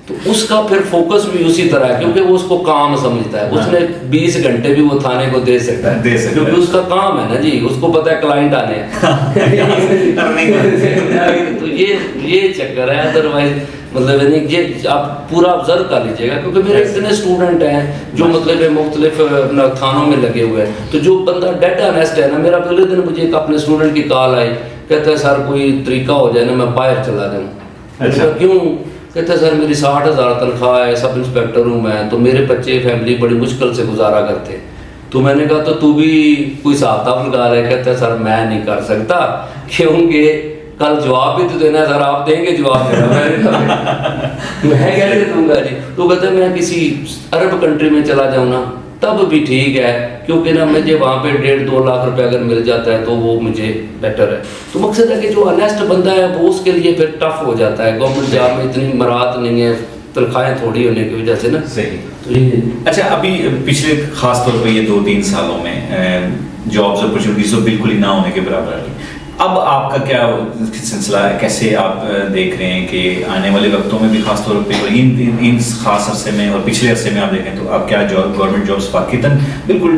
तो उसका फिर फोकस भी उसी तरह है, क्योंकि वो उसको काम समझता है, उसने 20 घंटे भी वो थाने को दे सकता है, क्योंकि उसका काम है ना जी, उसको पता है क्लाइंट आने तो ये चक्कर है। अदरवाइज मतलब नहीं, ये आप पूरा ऑब्जर्व कर लीजिएगा, क्योंकि मेरे इतने स्टूडेंट हैं जो मतलब मुख्तलिफ थानों में लगे हुए हैं, तो जो बंदा डेड ऑनेस्ट है ना, मेरा पहले दिन मुझे एक अपने स्टूडेंट की कॉल आई, कहता है सर कोई तरीका हो जाए ना मैं बाहर चला जाऊँ। अच्छा, क्यों? कहता है सर मेरी 60,000 तनख्वाह है, सब इंस्पेक्टर हूँ मैं, तो मेरे बच्चे फैमिली बड़ी मुश्किल से गुजारा करते हैं। तो मैंने कहा तो तू भी कोई हिसाब किताब लगा रहा है? कहता है सर मैं नहीं कर सकता, क्योंकि कल जवाब भी तो देना है सर, आप देंगे जवाब देना मैं कैसे दूंगा जी। तो कहता है मैं किसी अरब कंट्री में चला जाऊँ ना तब भी ठीक है, क्योंकि ना मुझे वहाँ पे 1.5-2 लाख रुपए अगर मिल जाता है तो वो मुझे बेटर है। तो मकसद है कि जो ऑनेस्ट बंदा है वो उसके लिए फिर टफ हो जाता है, गवर्नमेंट जॉब में इतनी मरात नहीं है, तनख्वाहें थोड़ी होने की वजह से ना। सही। तो अच्छा, अभी पिछले खास तौर पे ये 2-3 सालों में जॉब्स अपॉर्चुनिटीज तो बिल्कुल ही ना होने के बराबर है। अब आपका क्या सिलसिला है, कैसे आप देख रहे हैं कि आने वाले वक्तों में भी खास तौर पे इन खास अरसे में और पिछले अरसे में आप देखें तो अब क्या गवर्नमेंट जॉब्स वाकईतन बिल्कुल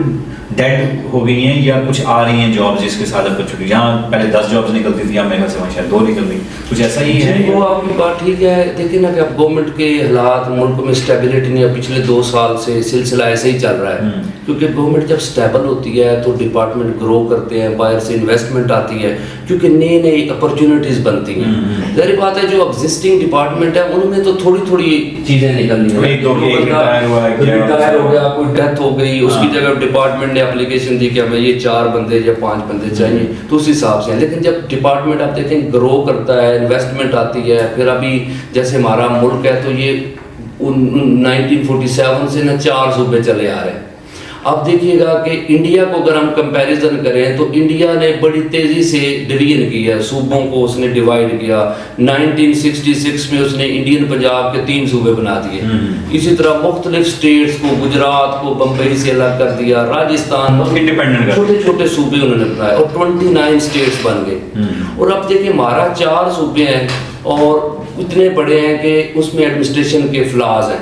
डेड हो गई हैं या कुछ आ रही हैं जॉब्स जिसके साथ अपॉर्चुनिटी, जहाँ पहले 10 जॉब्स निकलती थी, मेरे से वहाँ शायद 2 निकल गई, कुछ ऐसा ही है? वो आपकी बात ठीक है। देखिए ना कि अब गवर्नमेंट के हालात, मुल्क में स्टेबिलिटी नहीं है, पिछले 2 साल से सिलसिला ऐसे ही चल रहा है, क्योंकि गवर्नमेंट जब स्टेबल होती है तो डिपार्टमेंट ग्रो करते हैं, बाहर से इन्वेस्टमेंट आती है, क्योंकि नई नई अपॉर्चुनिटीज बनती हैं। जाहिर बात है जो एग्जिस्टिंग डिपार्टमेंट है उनमें तो थोड़ी थोड़ी चीजें निकलनी है, रिटायर हो गया, कोई डेथ हो गई, उसकी जगह डिपार्टमेंट ने एप्लीकेशन दी कि हमें ये 4 बंदे या 5 बंदे चाहिए, तो उस हिसाब से। लेकिन जब डिपार्टमेंट आप देखें ग्रो करता है, इन्वेस्टमेंट आती है, फिर अभी जैसे हमारा मुल्क है तो ये 1947 से ना 4 सूबे चले आ रहे हैं। अब देखिएगा कि इंडिया को अगर हम कंपैरिजन करें तो इंडिया ने बड़ी तेज़ी से डिवीजन किया, सूबों को उसने डिवाइड किया। 1966 में उसने इंडियन पंजाब के 3 सूबे बना दिए, इसी तरह मुख्तलिफ स्टेट्स को, गुजरात को बम्बई से अलग कर दिया, राजस्थान इंडिपेंडेंट छोटे छोटे सूबे उन्होंने बनाए और 29 स्टेट्स बन गए। और अब देखिए हमारा 4 सूबे हैं और इतने बड़े हैं कि उसमें एडमिनिस्ट्रेशन के फ्लॉज हैं।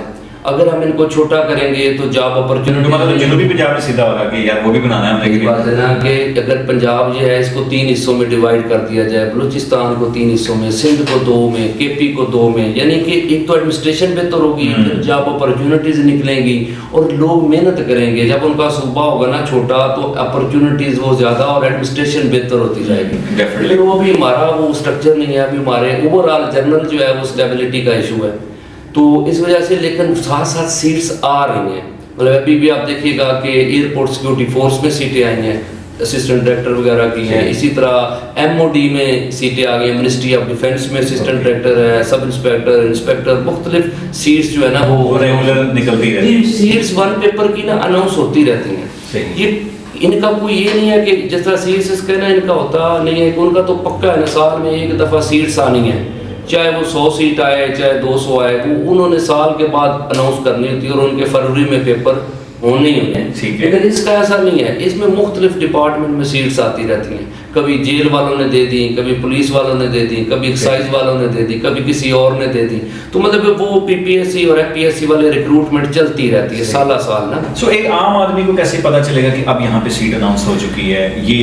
अगर हम इनको छोटा करेंगे तो जॉब अपॉर्चुनिटी, मतलब जनूबी पंजाब में सीधा होगा कि यार वो भी बनाना है हमने एक बात है ना कि अगर पंजाब जो है इसको 3 हिस्सों में डिवाइड कर दिया जाए, बलूचिस्तान को 3 हिस्सों में, सिंध को 2 में, केपी को 2 में, यानी कि एक तो एडमिनिस्ट्रेशन बेहतर होगी, जॉब अपॉर्चुनिटीज निकलेंगी और लोग मेहनत करेंगे। जब उनका सूबा होगा ना छोटा तो अपॉर्चुनिटीज वो ज़्यादा और एडमिनिस्ट्रेशन बेहतर होती जाएगी। लेकिन वो भी हमारा वो स्ट्रक्चर नहीं है, अभी हमारे ओवरऑल जनरल जो है वो स्टेबिलिटी का इशू है, तो इस वजह से। लेकिन साथ साथ सीट्स आ रही हैं, मतलब अभी भी आप देखिएगा कि एयरपोर्ट सिक्योरिटी फोर्स में सीटें आई हैं, असिस्टेंट डायरेक्टर वगैरह की हैं। इसी तरह MOD में सीटें आ गई, मिनिस्ट्री ऑफ डिफेंस में असिस्टेंट डायरेक्टर है, सब इंस्पेक्टर, इंस्पेक्टर, मुख्तलिफ सीट्स जो है ना वो रेगुलर निकलती रहती है। सीट्स 1 पेपर की ना अनाउंस होती रहती हैं। ये इनका कोई ये नहीं है कि जिस तरह सीट्स कहना इनका होता नहीं है कि उनका तो पक्का है ना, साल में एक दफ़ा सीट्स आनी है, चाहे वो 100 सीट आए चाहे 200 आए, वो उन्होंने साल के बाद अनाउंस करनी होती है और उनके फरवरी में पेपर होने ही होने। लेकिन इसका ऐसा नहीं है, इसमें मुख्तलिफ डिपार्टमेंट में सीट्स आती रहती हैं। कभी जेल वालों ने दे दी, कभी पुलिस वालों ने दे दी, कभी एक्साइज वालों ने दे दी, कभी किसी और ने दे दी। तो मतलब वो PPSC और FPSC वाले रिक्रूटमेंट चलती रहती है साल ना। सो एक आम आदमी को कैसे पता चलेगा कि अब यहाँ पे सीट अनाउंस हो चुकी है? ये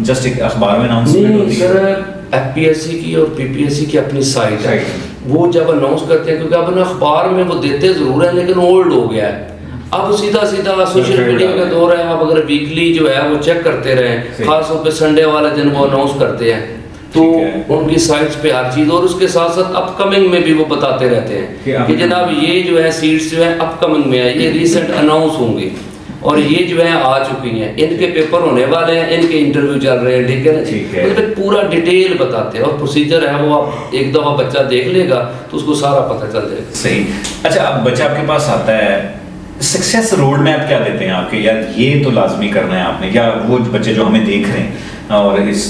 जस्ट एक अखबार में अनाउंसमेंट होती है? FPSC की और PPSC की अपनी साइट है, वो जब अनाउंस करते हैं, क्योंकि अब अखबार में वो देते जरूर है लेकिन ओल्ड हो गया है। अब सीधा सीधा सोशल मीडिया का दौर है, आप अगर वीकली जो है वो चेक करते रहें, खासतौर पे संडे वाला दिन वो अनाउंस करते हैं, तो उनकी साइट्स पे हर चीज़, और उसके साथ साथ अपकमिंग में भी वो बताते रहते हैं कि जनाब ये जो है सीट्स जो है अपकमिंग में है, ये रिसेंट अनाउंस होंगी और ये जो है आ चुकी हैं, इनके पेपर होने वाले हैं, इनके इंटरव्यू चल रहे हैं, ठीक है ना। मतलब पूरा डिटेल बताते हैं और प्रोसीजर है वो, आप एक दफ़ा बच्चा देख लेगा तो उसको सारा पता चल जाएगा। सही। अच्छा, अब बच्चा आपके पास आता है, सक्सेस रोड मैप क्या देते हैं आपके, यार ये तो लाजमी करना है आपने, या वो बच्चे जो हमें देख रहे हैं और इस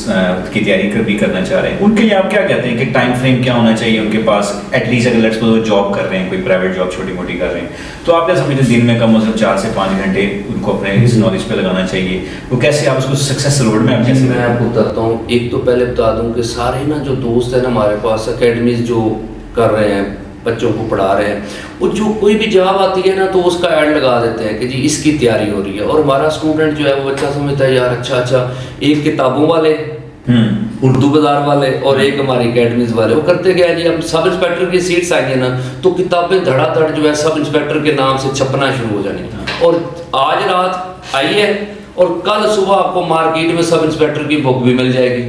की तैयारी भी करना चाह रहे हैं, उनके लिए आप क्या कहते हैं कि टाइम फ्रेम क्या होना चाहिए उनके पास? एटलीस्ट अगर लेट्स सपोज जॉब कर रहे हैं, कोई प्राइवेट जॉब छोटी मोटी कर रहे हैं, तो आप क्या समझते हैं दिन में कम से कम 4 से 5 घंटे उनको अपने इस नॉलेज पे लगाना चाहिए? वो कैसे आप उसको सक्सेस रोड मैप कैसे? मैं आपको बताता हूँ, एक तो पहले बता दूँ कि सारे ना जो दोस्त हैं ना हमारे पास अकेडमीज जो कर रहे हैं, बच्चों को पढ़ा रहे हैं, वो जो कोई भी जॉब आती है ना तो उसका ऐड लगा देते हैं कि जी इसकी तैयारी हो रही है, और हमारा स्टूडेंट जो है वो बच्चा समझता है यार अच्छा एक किताबों वाले, उर्दू बाजार वाले और एक हमारी अकेडमीज वाले, वो करते क्या है जी, अब सब इंस्पेक्टर की सीट्स आएंगी ना तो किताबें धड़ाधड़ जो है सब इंस्पेक्टर के नाम से छपना शुरू हो जानी, और आज रात आई है और कल सुबह आपको मार्केट में सब इंस्पेक्टर की बुक भी मिल जाएगी।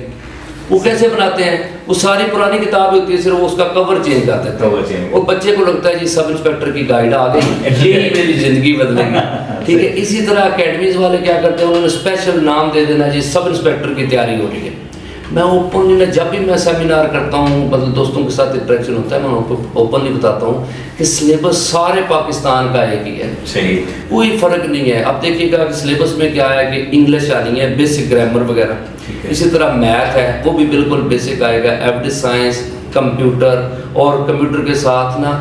वो कैसे बनाते हैं, वो सारी पुरानी किताब होती है, सिर्फ उसका कवर चेंज कर देते हैं और बच्चे को लगता है जी सब इंस्पेक्टर की गाइड आ गई, यही मेरी जिंदगी बदलेगी। ठीक है, इसी तरह अकेडमीज वाले क्या करते हैं, उन्होंने स्पेशल नाम दे देना जी सब इंस्पेक्टर की तैयारी हो रही है। मैं ओपनली, जब भी मैं सेमिनार करता हूँ, मतलब दोस्तों के साथ इंटरेक्शन होता है, मैं ओपनली बताता हूँ कि सिलेबस सारे पाकिस्तान का एक ही है, सही, कोई फर्क नहीं है। अब देखिएगा कि सिलेबस में क्या है कि इंग्लिश आनी है, बेसिक ग्रामर वगैरह, इसी तरह मैथ है वो भी बिल्कुल बेसिक आएगा, एवरेज साइंस, कंप्यूटर, और कंप्यूटर के साथ ना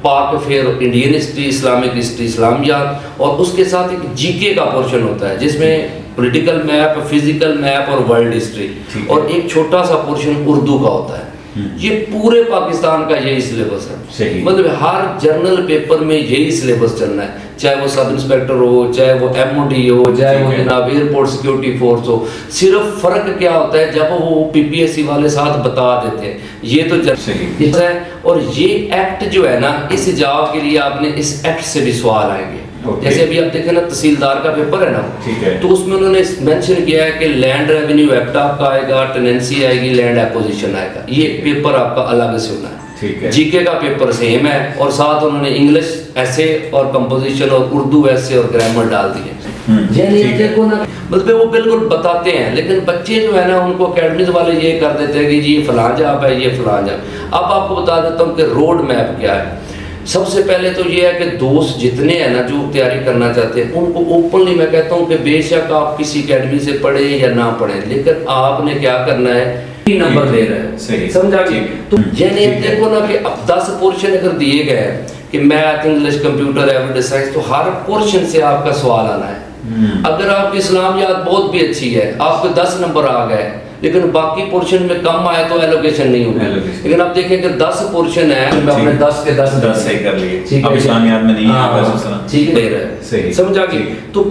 Pak affairs, Indian history, Islamic history, Islamiat, और उसके साथ एक जीके का पोर्शन होता है जिसमें पॉलिटिकल मैप, फिजिकल मैप और वर्ल्ड हिस्ट्री, और एक छोटा सा पोर्शन उर्दू का होता है। ये पूरे पाकिस्तान का यही सिलेबस है, मतलब हर जर्नल पेपर में यही सिलेबस चलना है, चाहे वो सब इंस्पेक्टर हो, चाहे वो MOD हो, चाहे वो जनाब एयरपोर्ट सिक्योरिटी फोर्स हो। सिर्फ फर्क क्या होता है, जब वो PPSC वाले साथ बता देते हैं ये तो जर्नल है, और ये एक्ट जो है ना, इस जवाब के लिए आपने इस एक्ट से भी सवाल आएंगे। जैसे अभी आप देखें ना तहसीलदार का पेपर है ना, तो उसमें उन्होंने मेंशन किया है कि लैंड रेवेन्यू एक्ट आपका आएगा, टेनेंसी आएगी, लैंड एक्विजिशन आएगा, ये पेपर आपका अलग से होना है। जीके का पेपर सेम है, और साथ उन्होंने इंग्लिश ऐसे और कंपोजिशन और उर्दू ऐसे और ग्रामर डाल दिए। देखो ना, मतलब वो बिल्कुल बताते हैं, लेकिन बच्चे जो है ना उनको अकेडमीज वाले ये कर देते हैं कि जी ये फलां जॉब है, ये फलां जॉब। अब आपको बता देता हूँ कि रोड मैप क्या है। सबसे पहले तो ये है कि दोस्त जितने हैं ना जो तैयारी करना चाहते हैं, उनको ओपनली मैं कहता हूँ कि बेशक आप किसी अकेडमी से पढ़े या ना पढ़े, लेकिन आपने क्या करना है, नंबर दे रहे हैं, समझा जी। तो यानी देखो ना कि अब 10 पोर्शन अगर दिए गए हैं कि math, English, computer, average science, तो हर पोर्शन से आपका सवाल आना है। अगर आपकी इस्लामियात बहुत भी अच्छी है, आपको 10 नंबर आ गए, लेकिन बाकी पोर्शन में कम आया तो एलोकेशन नहीं होगी। लेकिन आप देखें कि 10 पोर्शन है, मैं अपने 10 के 10 सही कर लिए। ठीक अब है, इस्लामियात में नहीं है, हाँ, बस उस तरह। ठीक दे रहा है, सही। समझ आ गई। तो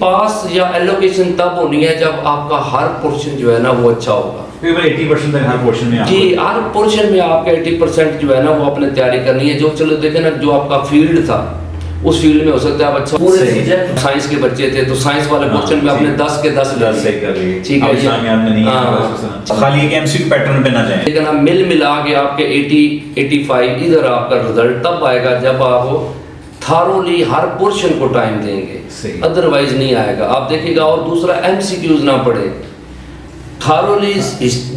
पास या एलोकेशन तब होनी है जब आपका हर पोर्शन जो है ना वो अच्छा होगा। 80% तक हर पोर्शन में जी, हर पोर्शन में आपका 80% जो है ना वो अपने तैयारी करनी है। जो चलो देखे ना, जो आपका फील्ड था उस फील्ड में हो सकता है आप अच्छा पूरे सब्जेक्ट साइंस के बच्चे थे तो साइंस वाले पोर्शन में आपने 10 के 10 सही कर लिए। ठीक है, इस्लामियात में नहीं है, बस उस तरह। खाली एक एमसीक्यू पैटर्न पे ना जाएं। लेकिन आप मिला के आपके 80-85 इधर आपका रिजल्ट तब आएगा जब आप थारोली हर पोर्शन को टाइम देंगे, अदरवाइज नहीं आएगा। आप देखिएगा। और दूसरा एमसीक्यूज ना पढ़े, थारोली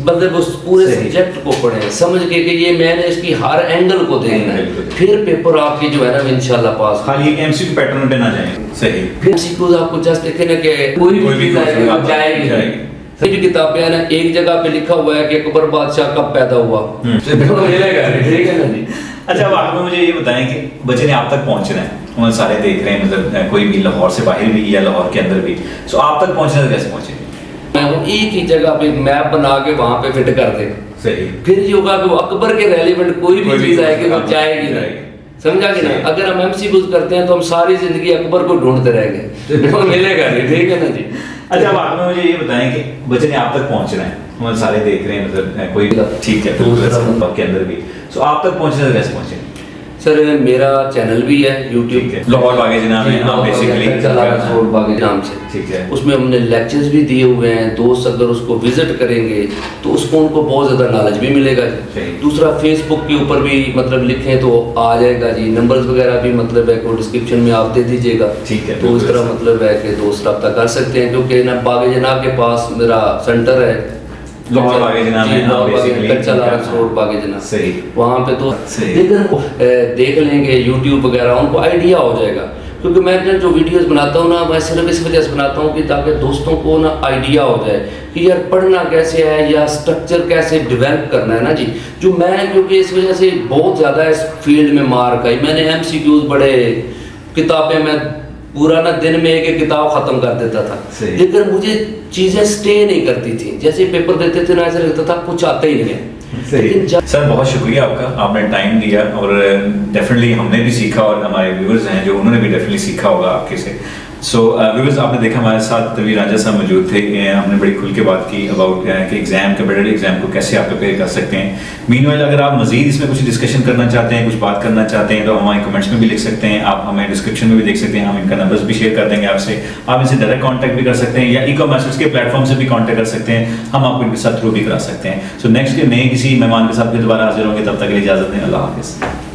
मतलब उस पूरे सब्जेक्ट को पढ़े, समझ के कि ये मैंने इसकी हर एंगल को देखना है, फिर पेपर आपकी जो है ना इंशाल्लाह पास। खाली एक एमसीक्यू पैटर्न पे ना जाएं। सही। फिर एमसीक्यूज आपको जस्ट देखे ना कि कोई भी चीज आएगी आप जाएगी। सही किताबें है ना, एक जगह पे लिखा हुआ है कि अकबर बादशाह कब पैदा हुआ, मिलेगा, ठीक है ना जी। अच्छा, अब आप मुझे ये बताएं कि बच्चे ने आप तक पहुंचना है, उन्हें सारे देख रहे हैं, मतलब कोई भी लाहौर से बाहर भी या लाहौर के अंदर भी, सो आप तक पहुंचना कैसे पहुंचे? मैं वो एक ही जगह पे मैप बना के वहां पे फिट कर दे। सही। फिर ये होगा कि वो अकबर के रेलेवेंट कोई भी चीज आएगी वो जाएगी नहीं, समझा कि ना। अगर हम एमसीक्यूज करते हैं तो हम सारी जिंदगी अकबर को ढूंढते रहेंगे, वो मिलेगा नहीं, ठीक है ना जी। अच्छा, अब आप मुझे ये बताएं कि बच्चे ने आप तक पहुंचना है, उन्हें सारे देख रहे हैं, मतलब कोई ठीक है के अंदर भी, सो आप तक पहुंचना कैसे पहुंचे? सर मेरा चैनल भी है यूट्यूब, लाहौर बागे जनाब में, आप बेसिकली लाहौर बागे नाम से, ठीक है। उसमें हमने लेक्चर्स भी दिए हुए हैं। दोस्त अगर उसको विजिट करेंगे तो उसको उनको बहुत ज़्यादा नॉलेज भी मिलेगा जी। दूसरा फेसबुक के ऊपर भी मतलब लिखें तो आ जाएगा जी, नंबर्स वगैरह भी मतलब है को डिस्क्रिप्शन में आप दे दीजिएगा, ठीक है। तो इस तरह मतलब है कि दोस्त रब्ता कर सकते हैं, क्योंकि ना बागे जनाब के पास मेरा सेंटर है, लाहौर बागे जनाब में, सही। वहाँ पे तो देख लेंगे यूट्यूब वगैरह, उनको आइडिया हो जाएगा। क्योंकि मैं जो वीडियोस बनाता हूँ ना, मैं सिर्फ इस वजह से बनाता हूँ कि ताकि दोस्तों को ना आइडिया हो जाए कि यार पढ़ना कैसे है या स्ट्रक्चर कैसे डेवलप करना है ना जी। जो मैं क्योंकि इस वजह से बहुत ज़्यादा इस फील्ड में मार खाई, मैंने एमसीक्यूज बड़े किताबें मैं पूरा ना दिन में एक किताब खत्म कर देता था, लेकिन मुझे चीजें स्टे नहीं करती थी। जैसे पेपर देते थे ना ऐसा लगता था कुछ आता ही नहीं है। लेकिन सर बहुत शुक्रिया आपका, आपने टाइम दिया और डेफिनेटली हमने भी सीखा और हमारे व्यूअर्स हैं जो उन्होंने भी डेफिनेटली सीखा होगा आपके से। सो व्यूअर्स, आपने देखा हमारे साथ तनवीर रांझा साहब मौजूद थे। हमने बड़ी खुल के बात की अबाउट कि एग्जाम, कंप्यूटर एग्जाम को कैसे आप प्रिपेयर कर सकते हैं। मीनवाइल अगर आप मजीद इसमें कुछ डिस्कशन करना चाहते हैं, कुछ बात करना चाहते हैं, तो हमारे कमेंट्स में भी लिख सकते हैं, आप हमें डिस्क्रिप्शन में भी देख सकते हैं, हम इनका नंबर्स भी शेयर कर देंगे आपसे। आप इनसे डायरेक्ट कॉन्टैक्ट भी कर सकते हैं या ई-कॉमर्स के प्लेटफॉर्म से भी कॉन्टैक्ट कर सकते हैं, हम आपको इनके साथ थ्रू भी करा सकते हैं। सो नेक्स्ट नए किसी मेहमान के साथ भी दोबारा हाजिर होंगे, तब तक के लिए इजाज़त दें। अल्लाह हाफिज़।